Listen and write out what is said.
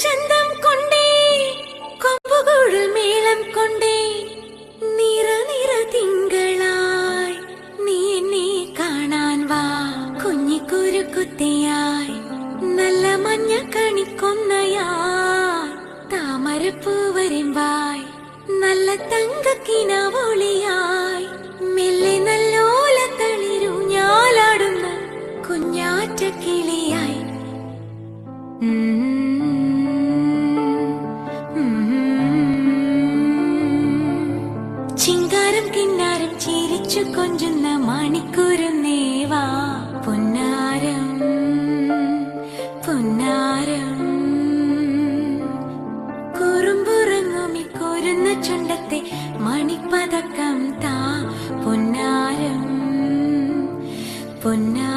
ചന്തം കൊണ്ടേ കൊമ്പുകുഴൽ മേളം കൊണ്ടേ നിറ നിറ തിങ്കളായി നീ എന്നെ കാണാൻ വാ കുഞ്ഞിക്കുരുക്കുത്തിയായി നല്ല മഞ്ഞ കണിക്കൊന്നയായി താമരപ്പൂ വരുമ്പായി നല്ല തങ്കക്കിനാവോളിയായി മെല്ലെ നല്ലോല തളിരു ഞാലാടുന്ന കുഞ്ഞാറ്റ കിളിയായി ചിങ്കാരം കിന്നാരം ചിരിച്ചു കൊഞ്ചുന്ന മണിക്കൂരുന്നേവാ പൊന്നാരം പൊന്നാരം കുറുമ്പുറങ്ങുമി കോരുന്ന ചുണ്ടത്തെ മണിപ്പതക്കം താ പൊന്നാരം പൊന്നാരം.